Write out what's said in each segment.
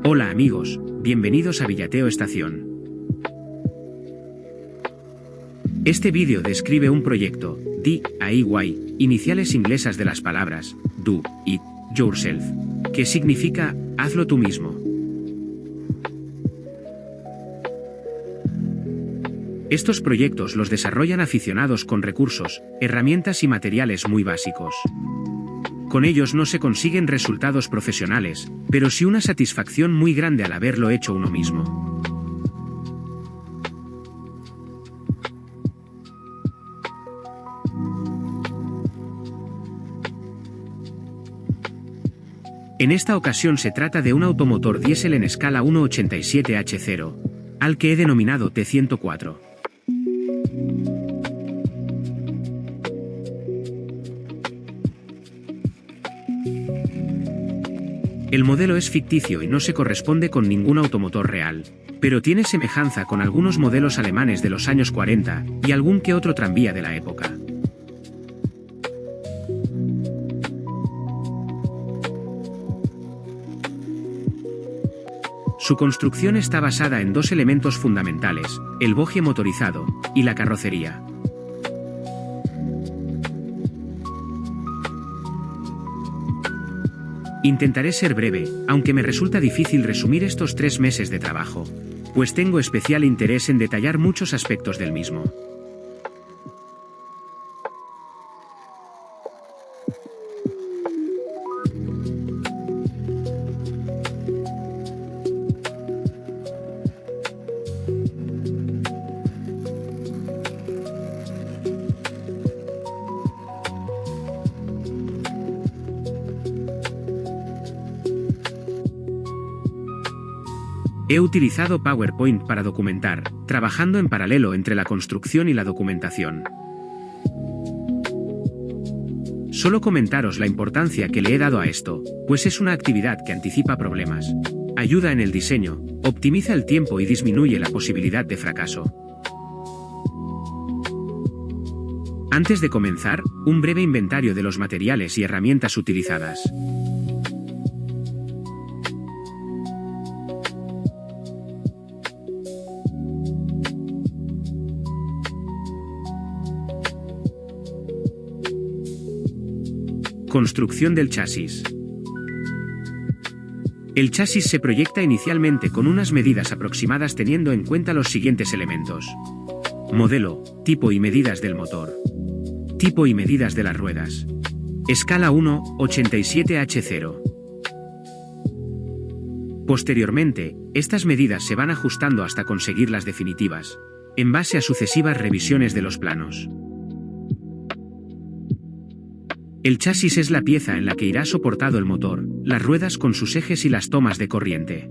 Hola amigos, bienvenidos a Villateo Estación. Este vídeo describe un proyecto, DIY, iniciales inglesas de las palabras, do it yourself, que significa, hazlo tú mismo. Estos proyectos los desarrollan aficionados con recursos, herramientas y materiales muy básicos. Con ellos no se consiguen resultados profesionales, pero sí una satisfacción muy grande al haberlo hecho uno mismo. En esta ocasión se trata de un automotor diésel en escala 1.87H0, al que he denominado T104. El modelo es ficticio y no se corresponde con ningún automotor real, pero tiene semejanza con algunos modelos alemanes de los años 40 y algún que otro tranvía de la época. Su construcción está basada en dos elementos fundamentales, el bogie motorizado y la carrocería. Intentaré ser breve, aunque me resulta difícil resumir estos 3 meses de trabajo, pues tengo especial interés en detallar muchos aspectos del mismo. He utilizado PowerPoint para documentar, trabajando en paralelo entre la construcción y la documentación. Solo comentaros la importancia que le he dado a esto, pues es una actividad que anticipa problemas, ayuda en el diseño, optimiza el tiempo y disminuye la posibilidad de fracaso. Antes de comenzar, un breve inventario de los materiales y herramientas utilizadas. Construcción del chasis. El chasis se proyecta inicialmente con unas medidas aproximadas teniendo en cuenta los siguientes elementos: modelo, tipo y medidas del motor, tipo y medidas de las ruedas, escala 1.87H0. Posteriormente, estas medidas se van ajustando hasta conseguir las definitivas, en base a sucesivas revisiones de los planos. El chasis es la pieza en la que irá soportado el motor, las ruedas con sus ejes y las tomas de corriente.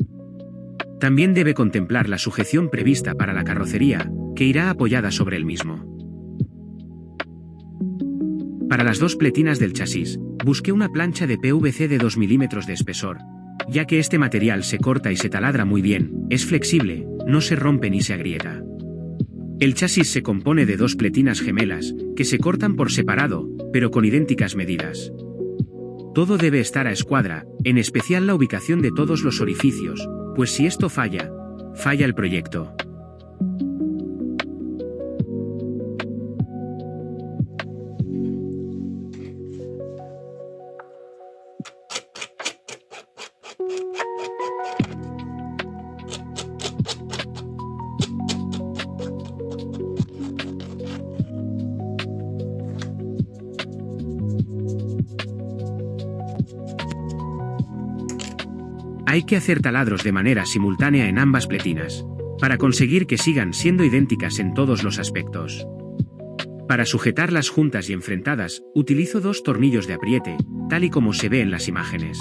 También debe contemplar la sujeción prevista para la carrocería, que irá apoyada sobre el mismo. Para las dos pletinas del chasis, busqué una plancha de PVC de 2 milímetros de espesor, ya que este material se corta y se taladra muy bien, es flexible, no se rompe ni se agrieta. El chasis se compone de dos pletinas gemelas, que se cortan por separado, pero con idénticas medidas. Todo debe estar a escuadra, en especial la ubicación de todos los orificios, pues si esto falla, falla el proyecto. Hay que hacer taladros de manera simultánea en ambas pletinas, para conseguir que sigan siendo idénticas en todos los aspectos. Para sujetarlas juntas y enfrentadas, utilizo 2 tornillos de apriete, tal y como se ve en las imágenes.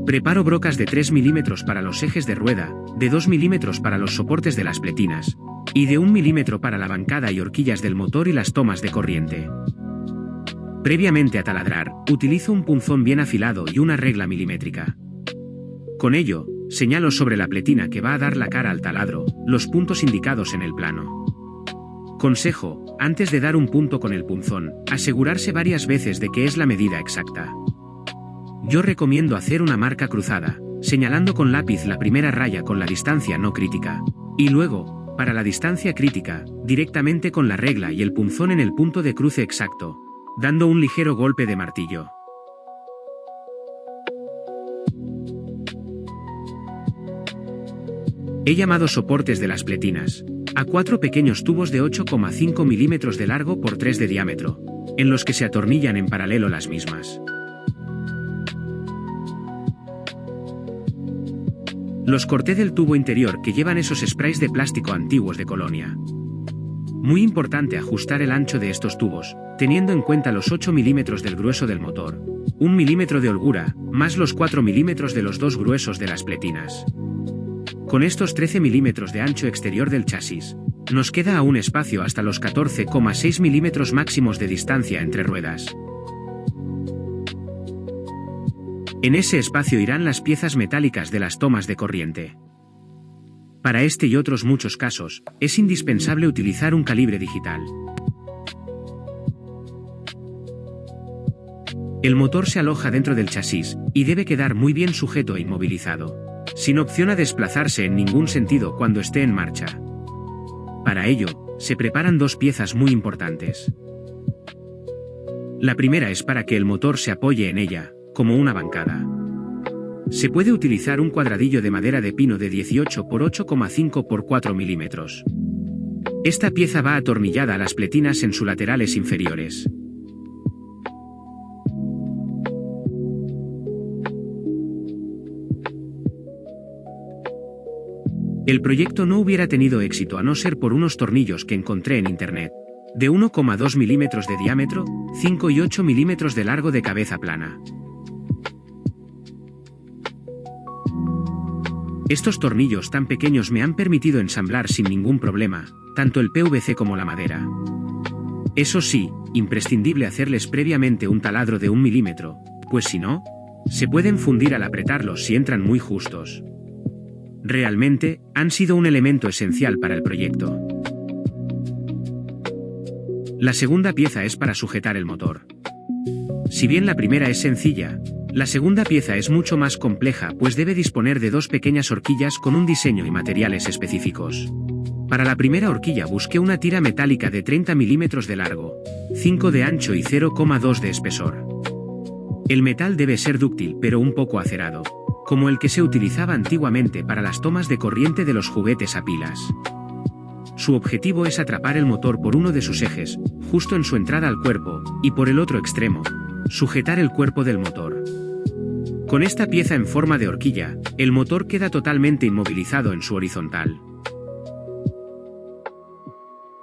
Preparo brocas de 3 milímetros para los ejes de rueda, de 2 milímetros para los soportes de las pletinas, y de 1 milímetro para la bancada y horquillas del motor y las tomas de corriente. Previamente a taladrar, utilizo un punzón bien afilado y una regla milimétrica. Con ello, señalo sobre la pletina que va a dar la cara al taladro, los puntos indicados en el plano. Consejo, antes de dar un punto con el punzón, asegurarse varias veces de que es la medida exacta. Yo recomiendo hacer una marca cruzada, señalando con lápiz la primera raya con la distancia no crítica. Y luego, para la distancia crítica, directamente con la regla y el punzón en el punto de cruce exacto, dando un ligero golpe de martillo. He llamado soportes de las pletinas a 4 pequeños tubos de 8,5 milímetros de largo por 3 de diámetro, en los que se atornillan en paralelo las mismas. Los corté del tubo interior que llevan esos sprays de plástico antiguos de colonia. Muy importante ajustar el ancho de estos tubos, teniendo en cuenta los 8 milímetros del grueso del motor, 1 milímetro de holgura, más los 4 milímetros de los dos gruesos de las pletinas. Con estos 13 milímetros de ancho exterior del chasis, nos queda aún espacio hasta los 14,6 milímetros máximos de distancia entre ruedas. En ese espacio irán las piezas metálicas de las tomas de corriente. Para este y otros muchos casos, es indispensable utilizar un calibre digital. El motor se aloja dentro del chasis, y debe quedar muy bien sujeto e inmovilizado, sin opción a desplazarse en ningún sentido cuando esté en marcha. Para ello, se preparan dos piezas muy importantes. La primera es para que el motor se apoye en ella, como una bancada. Se puede utilizar un cuadradillo de madera de pino de 18 por 8,5 por 4 milímetros. Esta pieza va atornillada a las pletinas en sus laterales inferiores. El proyecto no hubiera tenido éxito a no ser por unos tornillos que encontré en internet, de 1,2 milímetros de diámetro, 5 y 8 milímetros de largo de cabeza plana. Estos tornillos tan pequeños me han permitido ensamblar sin ningún problema, tanto el PVC como la madera. Eso sí, imprescindible hacerles previamente un taladro de 1 milímetro, pues si no, se pueden fundir al apretarlos si entran muy justos. Realmente, han sido un elemento esencial para el proyecto. La segunda pieza es para sujetar el motor. Si bien la primera es sencilla, la segunda pieza es mucho más compleja pues debe disponer de dos pequeñas horquillas con un diseño y materiales específicos. Para la primera horquilla busqué una tira metálica de 30 milímetros de largo, 5 de ancho y 0,2 de espesor. El metal debe ser dúctil pero un poco acerado, como el que se utilizaba antiguamente para las tomas de corriente de los juguetes a pilas. Su objetivo es atrapar el motor por uno de sus ejes, justo en su entrada al cuerpo, y por el otro extremo, sujetar el cuerpo del motor. Con esta pieza en forma de horquilla, el motor queda totalmente inmovilizado en su horizontal.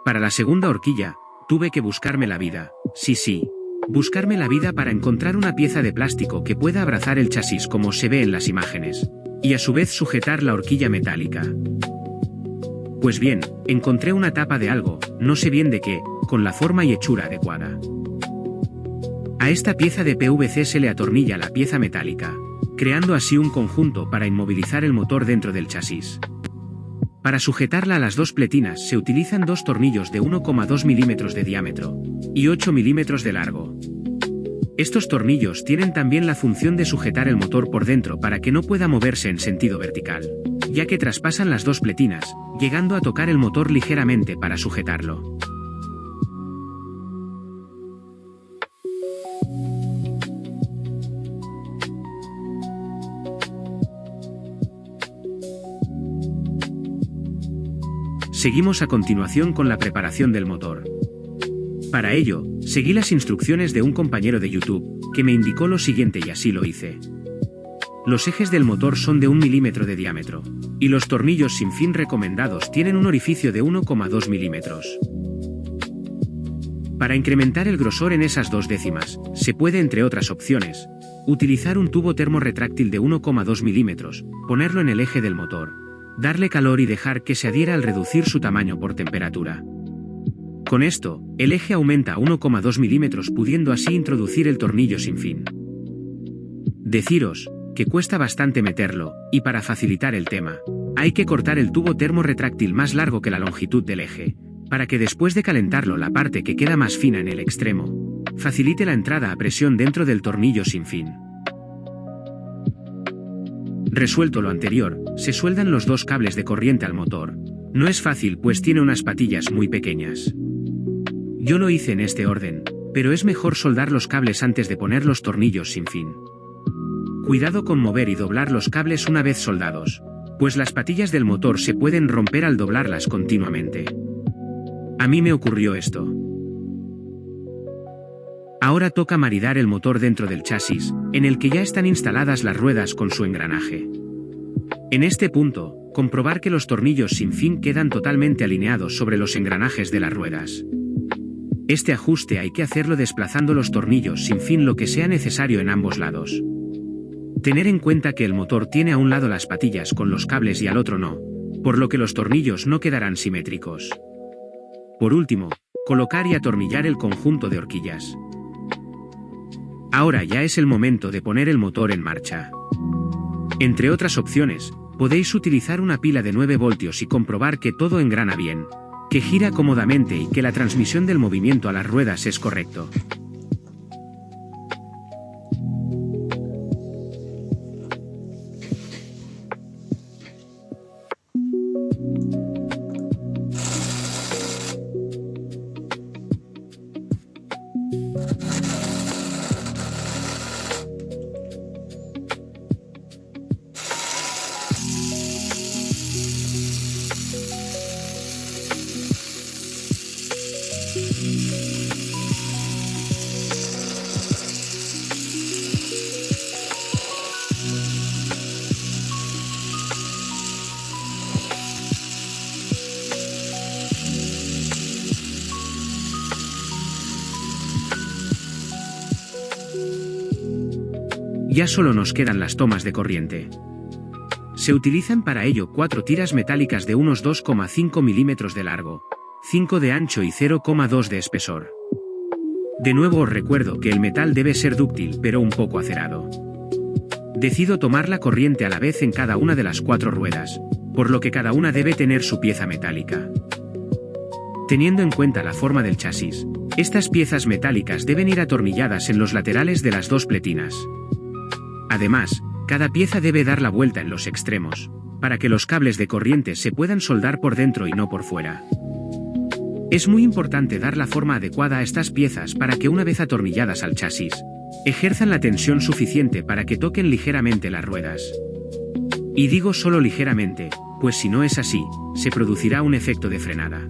Para la segunda horquilla, tuve que buscarme la vida, sí, buscarme la vida para encontrar una pieza de plástico que pueda abrazar el chasis como se ve en las imágenes, y a su vez sujetar la horquilla metálica. Pues bien, encontré una tapa de algo, no sé bien de qué, con la forma y hechura adecuada. A esta pieza de PVC se le atornilla la pieza metálica, creando así un conjunto para inmovilizar el motor dentro del chasis. Para sujetarla a las dos pletinas se utilizan dos tornillos de 1,2 milímetros de diámetro y 8 milímetros de largo. Estos tornillos tienen también la función de sujetar el motor por dentro para que no pueda moverse en sentido vertical, ya que traspasan las dos pletinas, llegando a tocar el motor ligeramente para sujetarlo. Seguimos a continuación con la preparación del motor. Para ello, seguí las instrucciones de un compañero de YouTube, que me indicó lo siguiente y así lo hice. Los ejes del motor son de 1 milímetro de diámetro, y los tornillos sin fin recomendados tienen un orificio de 1,2 milímetros. Para incrementar el grosor en esas dos décimas, se puede, entre otras opciones, utilizar un tubo termorretráctil de 1,2 milímetros, ponerlo en el eje del motor, darle calor y dejar que se adhiera al reducir su tamaño por temperatura. Con esto, el eje aumenta a 1,2 milímetros pudiendo así introducir el tornillo sin fin. Deciros que cuesta bastante meterlo, y para facilitar el tema, hay que cortar el tubo termorretráctil más largo que la longitud del eje, para que después de calentarlo la parte que queda más fina en el extremo, facilite la entrada a presión dentro del tornillo sin fin. Resuelto lo anterior, se sueldan los dos cables de corriente al motor. No es fácil pues tiene unas patillas muy pequeñas. Yo lo hice en este orden, pero es mejor soldar los cables antes de poner los tornillos sin fin. Cuidado con mover y doblar los cables una vez soldados, pues las patillas del motor se pueden romper al doblarlas continuamente. A mí me ocurrió esto. Ahora toca maridar el motor dentro del chasis, en el que ya están instaladas las ruedas con su engranaje. En este punto, comprobar que los tornillos sin fin quedan totalmente alineados sobre los engranajes de las ruedas. Este ajuste hay que hacerlo desplazando los tornillos sin fin lo que sea necesario en ambos lados. Tener en cuenta que el motor tiene a un lado las patillas con los cables y al otro no, por lo que los tornillos no quedarán simétricos. Por último, colocar y atornillar el conjunto de horquillas. Ahora ya es el momento de poner el motor en marcha. Entre otras opciones, podéis utilizar una pila de 9 voltios y comprobar que todo engrana bien, que gira cómodamente y que la transmisión del movimiento a las ruedas es correcto. Ya solo nos quedan las tomas de corriente. Se utilizan para ello 4 tiras metálicas de unos 2,5 milímetros de largo, 5 de ancho y 0,2 de espesor. De nuevo os recuerdo que el metal debe ser dúctil pero un poco acerado. Decido tomar la corriente a la vez en cada una de las 4 ruedas, por lo que cada una debe tener su pieza metálica. Teniendo en cuenta la forma del chasis, estas piezas metálicas deben ir atornilladas en los laterales de las 2 pletinas. Además, cada pieza debe dar la vuelta en los extremos, para que los cables de corriente se puedan soldar por dentro y no por fuera. Es muy importante dar la forma adecuada a estas piezas para que una vez atornilladas al chasis, ejerzan la tensión suficiente para que toquen ligeramente las ruedas. Y digo solo ligeramente, pues si no es así, se producirá un efecto de frenada.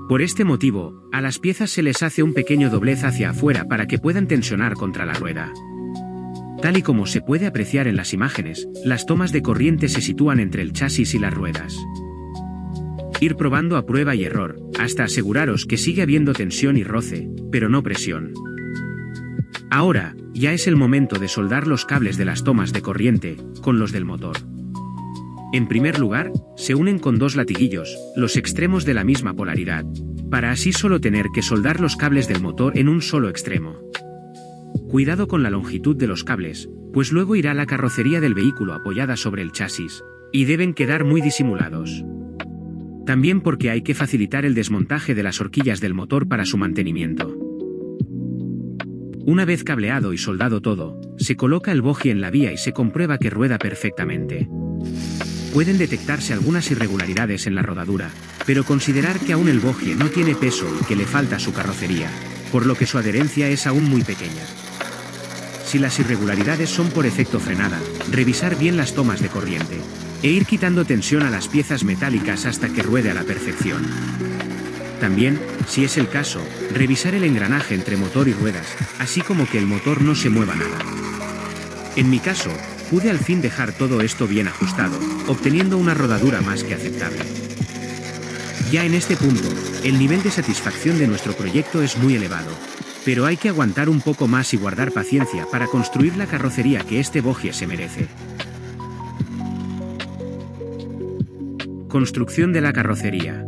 Por este motivo, a las piezas se les hace un pequeño doblez hacia afuera para que puedan tensionar contra la rueda. Tal y como se puede apreciar en las imágenes, las tomas de corriente se sitúan entre el chasis y las ruedas. Ir probando a prueba y error, hasta aseguraros que sigue habiendo tensión y roce, pero no presión. Ahora, ya es el momento de soldar los cables de las tomas de corriente, con los del motor. En primer lugar, se unen con 2 latiguillos, los extremos de la misma polaridad, para así solo tener que soldar los cables del motor en un solo extremo. Cuidado con la longitud de los cables, pues luego irá la carrocería del vehículo apoyada sobre el chasis, y deben quedar muy disimulados. También porque hay que facilitar el desmontaje de las horquillas del motor para su mantenimiento. Una vez cableado y soldado todo, se coloca el bogie en la vía y se comprueba que rueda perfectamente. Pueden detectarse algunas irregularidades en la rodadura, pero considerar que aún el bogie no tiene peso y que le falta su carrocería, por lo que su adherencia es aún muy pequeña. Si las irregularidades son por efecto frenada, revisar bien las tomas de corriente, e ir quitando tensión a las piezas metálicas hasta que ruede a la perfección. También, si es el caso, revisar el engranaje entre motor y ruedas, así como que el motor no se mueva nada. En mi caso, pude al fin dejar todo esto bien ajustado, obteniendo una rodadura más que aceptable. Ya en este punto, el nivel de satisfacción de nuestro proyecto es muy elevado, pero hay que aguantar un poco más y guardar paciencia para construir la carrocería que este bogie se merece. Construcción de la carrocería.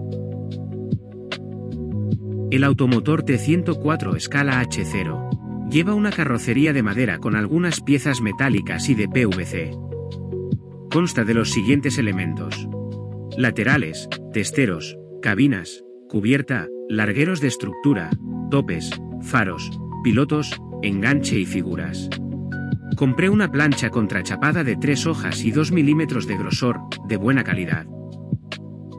El automotor T104 escala H0 lleva una carrocería de madera con algunas piezas metálicas y de PVC. Consta de los siguientes elementos: laterales, testeros, cabinas, cubierta, largueros de estructura, topes, faros, pilotos, enganche y figuras. Compré una plancha contrachapada de 3 hojas y 2 milímetros de grosor, de buena calidad.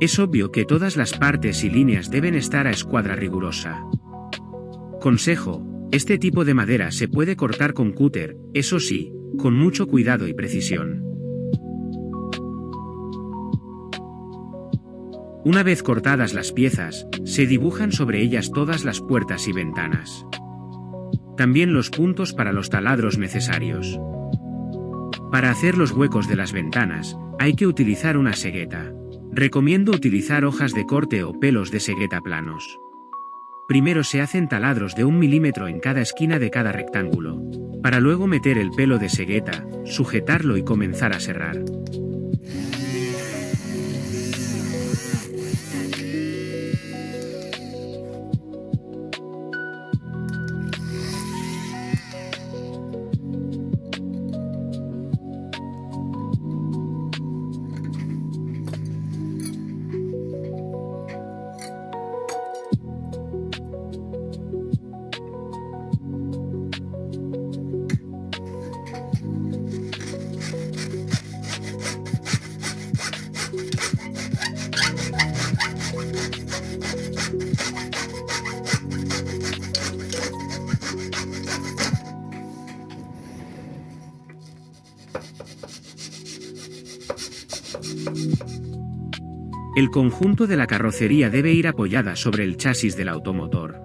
Es obvio que todas las partes y líneas deben estar a escuadra rigurosa. Consejo: este tipo de madera se puede cortar con cúter, eso sí, con mucho cuidado y precisión. Una vez cortadas las piezas, se dibujan sobre ellas todas las puertas y ventanas. También los puntos para los taladros necesarios. Para hacer los huecos de las ventanas, hay que utilizar una segueta. Recomiendo utilizar hojas de corte o pelos de segueta planos. Primero se hacen taladros de 1 milímetro en cada esquina de cada rectángulo, para luego meter el pelo de segueta, sujetarlo y comenzar a serrar. El conjunto de la carrocería debe ir apoyada sobre el chasis del automotor.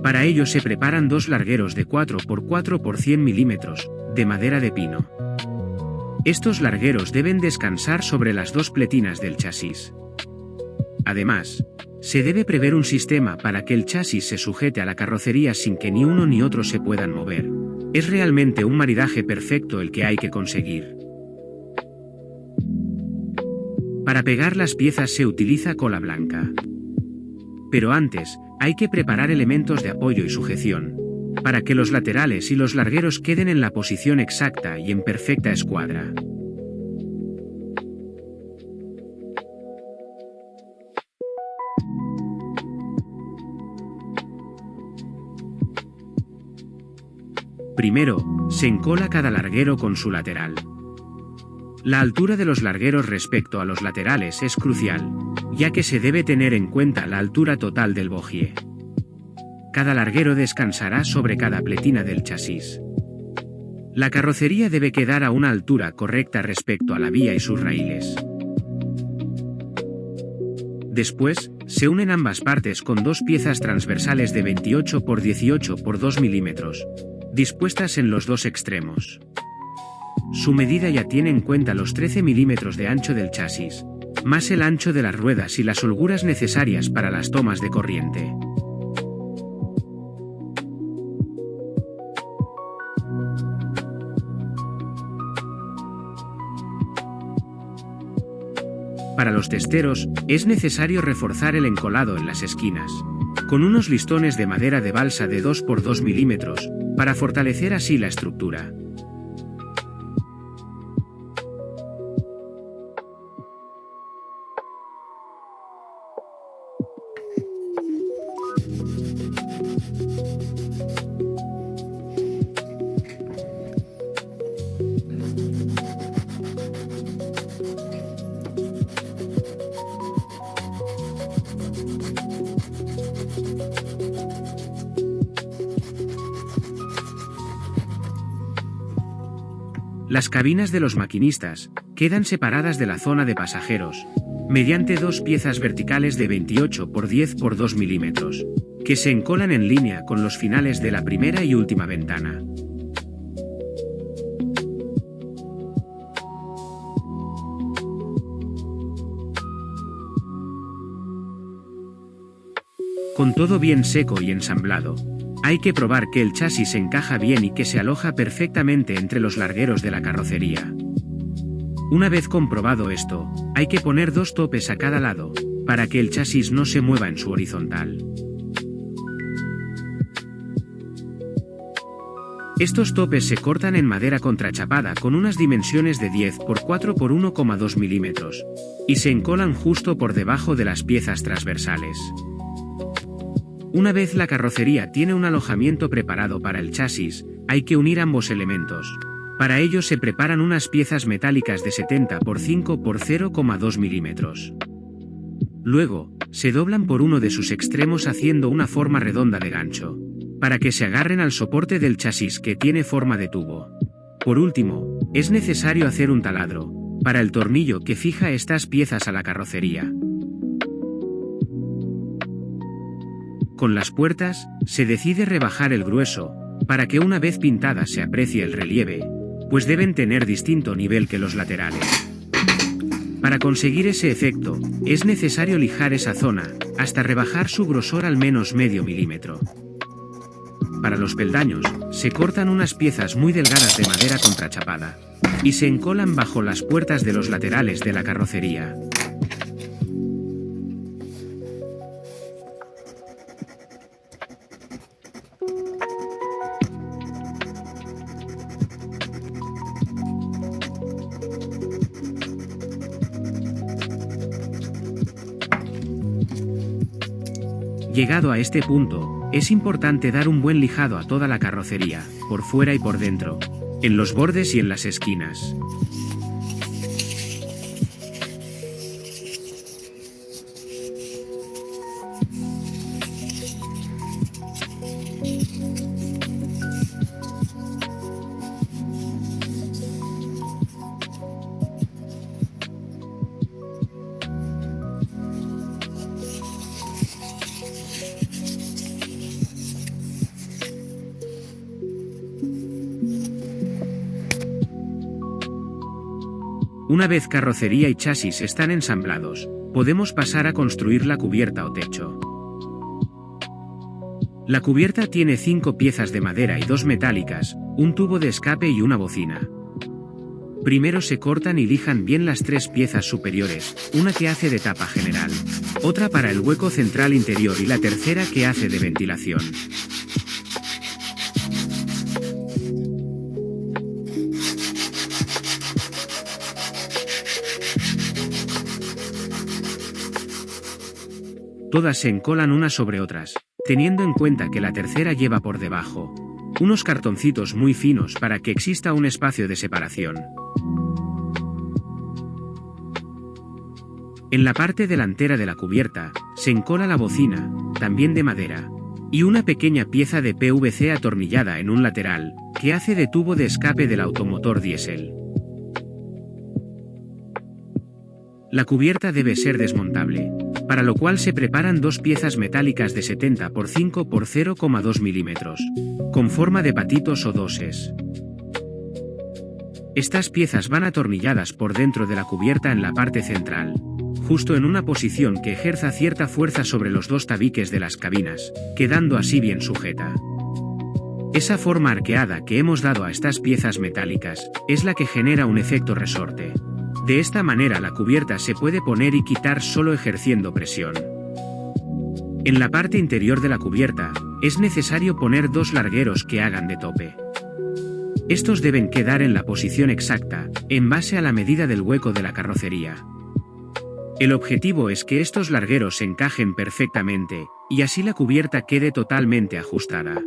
Para ello se preparan 2 largueros de 4x4 por 100 milímetros, de madera de pino. Estos largueros deben descansar sobre las 2 pletinas del chasis. Además, se debe prever un sistema para que el chasis se sujete a la carrocería sin que ni uno ni otro se puedan mover. Es realmente un maridaje perfecto el que hay que conseguir. Para pegar las piezas se utiliza cola blanca. Pero antes, hay que preparar elementos de apoyo y sujeción, para que los laterales y los largueros queden en la posición exacta y en perfecta escuadra. Primero, se encola cada larguero con su lateral. La altura de los largueros respecto a los laterales es crucial, ya que se debe tener en cuenta la altura total del bogie. Cada larguero descansará sobre cada pletina del chasis. La carrocería debe quedar a una altura correcta respecto a la vía y sus raíles. Después, se unen ambas partes con 2 piezas transversales de 28 x 18 x 2 milímetros, dispuestas en los 2 extremos. Su medida ya tiene en cuenta los 13 milímetros de ancho del chasis, más el ancho de las ruedas y las holguras necesarias para las tomas de corriente. Para los testeros, es necesario reforzar el encolado en las esquinas, con unos listones de madera de balsa de 2 x 2 milímetros, para fortalecer así la estructura. Las cabinas de los maquinistas quedan separadas de la zona de pasajeros, mediante 2 piezas verticales de 28 x 10 x 2 milímetros, que se encolan en línea con los finales de la primera y última ventana. Con todo bien seco y ensamblado, hay que probar que el chasis encaja bien y que se aloja perfectamente entre los largueros de la carrocería. Una vez comprobado esto, hay que poner 2 topes a cada lado, para que el chasis no se mueva en su horizontal. Estos topes se cortan en madera contrachapada con unas dimensiones de 10 x 4 x 1,2 milímetros, y se encolan justo por debajo de las piezas transversales. Una vez la carrocería tiene un alojamiento preparado para el chasis, hay que unir ambos elementos. Para ello se preparan unas piezas metálicas de 70 x 5 x 0,2 milímetros. Luego, se doblan por uno de sus extremos haciendo una forma redonda de gancho, para que se agarren al soporte del chasis que tiene forma de tubo. Por último, es necesario hacer un taladro, para el tornillo que fija estas piezas a la carrocería. Con las puertas, se decide rebajar el grueso, para que una vez pintadas se aprecie el relieve, pues deben tener distinto nivel que los laterales. Para conseguir ese efecto, es necesario lijar esa zona, hasta rebajar su grosor al menos medio milímetro. Para los peldaños, se cortan unas piezas muy delgadas de madera contrachapada, y se encolan bajo las puertas de los laterales de la carrocería. Llegado a este punto, es importante dar un buen lijado a toda la carrocería, por fuera y por dentro, en los bordes y en las esquinas. Una vez carrocería y chasis están ensamblados, podemos pasar a construir la cubierta o techo. La cubierta tiene 5 piezas de madera y 2 metálicas, un tubo de escape y una bocina. Primero se cortan y lijan bien las 3 piezas superiores, una que hace de tapa general, otra para el hueco central interior y la tercera que hace de ventilación. Todas se encolan unas sobre otras, teniendo en cuenta que la tercera lleva por debajo unos cartoncitos muy finos para que exista un espacio de separación. En la parte delantera de la cubierta, se encola la bocina, también de madera, y una pequeña pieza de PVC atornillada en un lateral, que hace de tubo de escape del automotor diésel. La cubierta debe ser desmontable, para lo cual se preparan 2 piezas metálicas de 70 x 5 x 0,2 milímetros, con forma de patitos o doses. Estas piezas van atornilladas por dentro de la cubierta en la parte central, justo en una posición que ejerza cierta fuerza sobre los 2 tabiques de las cabinas, quedando así bien sujeta. Esa forma arqueada que hemos dado a estas piezas metálicas, es la que genera un efecto resorte. De esta manera la cubierta se puede poner y quitar solo ejerciendo presión. En la parte interior de la cubierta, es necesario poner 2 largueros que hagan de tope. Estos deben quedar en la posición exacta, en base a la medida del hueco de la carrocería. El objetivo es que estos largueros se encajen perfectamente, y así la cubierta quede totalmente ajustada.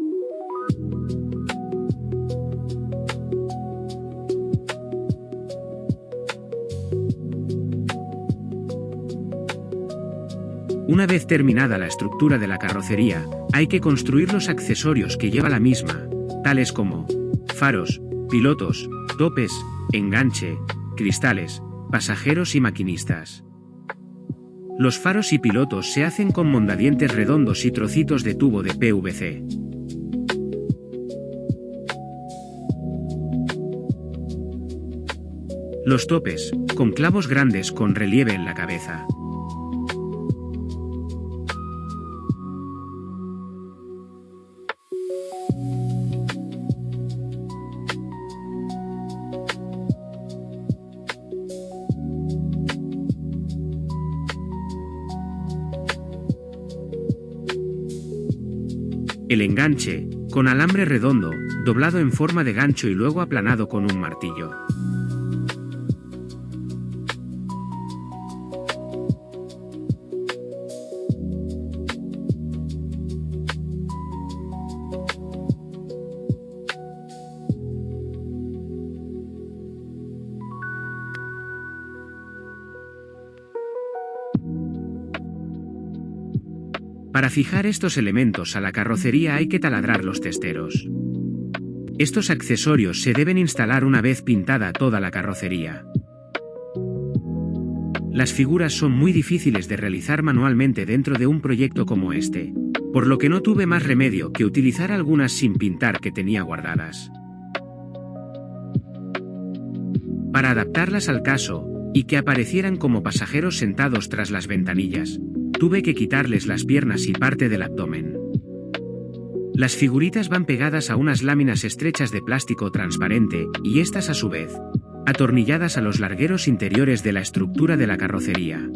Una vez terminada la estructura de la carrocería, hay que construir los accesorios que lleva la misma, tales como faros, pilotos, topes, enganche, cristales, pasajeros y maquinistas. Los faros y pilotos se hacen con mondadientes redondos y trocitos de tubo de PVC. Los topes, con clavos grandes con relieve en la cabeza. El enganche, con alambre redondo, doblado en forma de gancho y luego aplanado con un martillo. Para fijar estos elementos a la carrocería hay que taladrar los testeros. Estos accesorios se deben instalar una vez pintada toda la carrocería. Las figuras son muy difíciles de realizar manualmente dentro de un proyecto como este, por lo que no tuve más remedio que utilizar algunas sin pintar que tenía guardadas. Para adaptarlas al caso, y que aparecieran como pasajeros sentados tras las ventanillas, tuve que quitarles las piernas y parte del abdomen. Las figuritas van pegadas a unas láminas estrechas de plástico transparente, y estas a su vez, atornilladas a los largueros interiores de la estructura de la carrocería.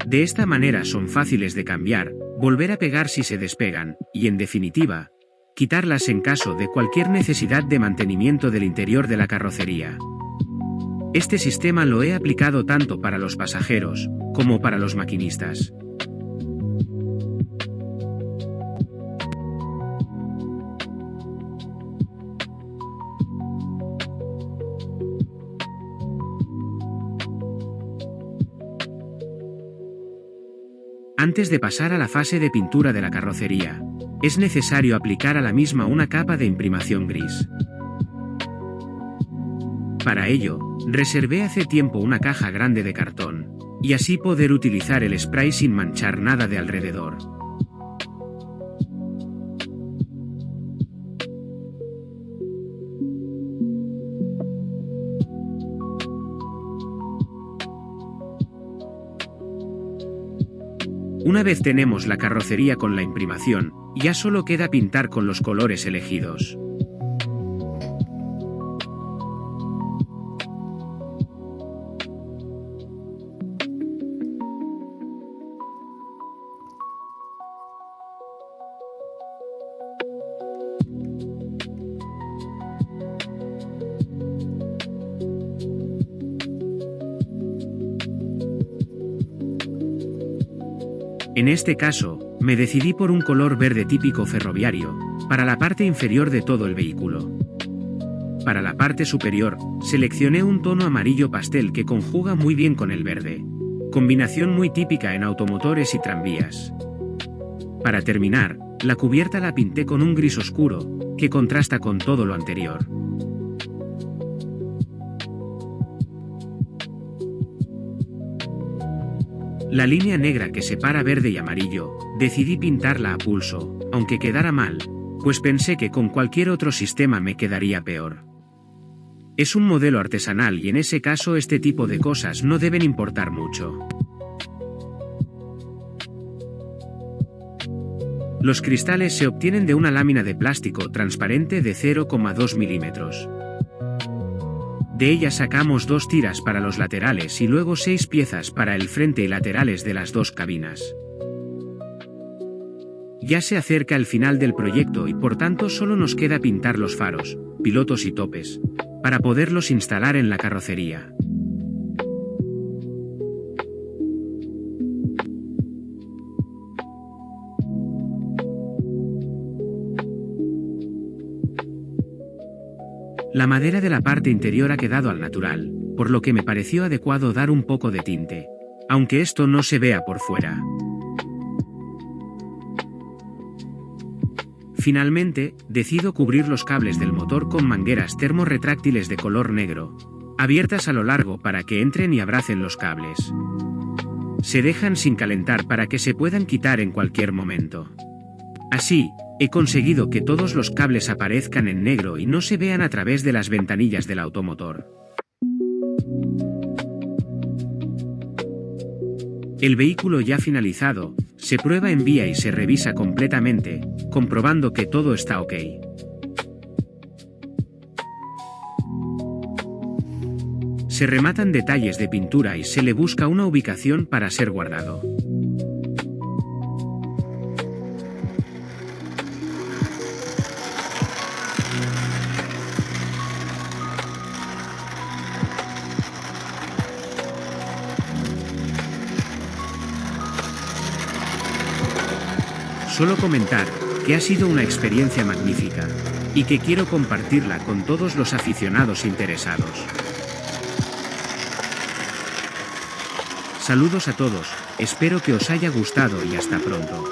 De esta manera son fáciles de cambiar, volver a pegar si se despegan, y en definitiva, quitarlas en caso de cualquier necesidad de mantenimiento del interior de la carrocería. Este sistema lo he aplicado tanto para los pasajeros, como para los maquinistas. Antes de pasar a la fase de pintura de la carrocería, es necesario aplicar a la misma una capa de imprimación gris. Para ello, reservé hace tiempo una caja grande de cartón, y así poder utilizar el spray sin manchar nada de alrededor. Una vez tenemos la carrocería con la imprimación, ya solo queda pintar con los colores elegidos. En este caso, me decidí por un color verde típico ferroviario, para la parte inferior de todo el vehículo. Para la parte superior, seleccioné un tono amarillo pastel que conjuga muy bien con el verde, combinación muy típica en automotores y tranvías. Para terminar, la cubierta la pinté con un gris oscuro, que contrasta con todo lo anterior. La línea negra que separa verde y amarillo, decidí pintarla a pulso, aunque quedara mal, pues pensé que con cualquier otro sistema me quedaría peor. Es un modelo artesanal y en ese caso este tipo de cosas no deben importar mucho. Los cristales se obtienen de una lámina de plástico transparente de 0,2 milímetros. De ella sacamos 2 tiras para los laterales y luego 6 piezas para el frente y laterales de las 2 cabinas. Ya se acerca el final del proyecto y por tanto solo nos queda pintar los faros, pilotos y topes, para poderlos instalar en la carrocería. La madera de la parte interior ha quedado al natural, por lo que me pareció adecuado dar un poco de tinte, aunque esto no se vea por fuera. Finalmente, decido cubrir los cables del motor con mangueras termorretráctiles de color negro, abiertas a lo largo para que entren y abracen los cables. Se dejan sin calentar para que se puedan quitar en cualquier momento. Así, he conseguido que todos los cables aparezcan en negro y no se vean a través de las ventanillas del automotor. El vehículo ya finalizado, se prueba en vía y se revisa completamente, comprobando que todo está ok. Se rematan detalles de pintura y se le busca una ubicación para ser guardado. Solo comentar que ha sido una experiencia magnífica, y que quiero compartirla con todos los aficionados interesados. Saludos a todos, espero que os haya gustado y hasta pronto.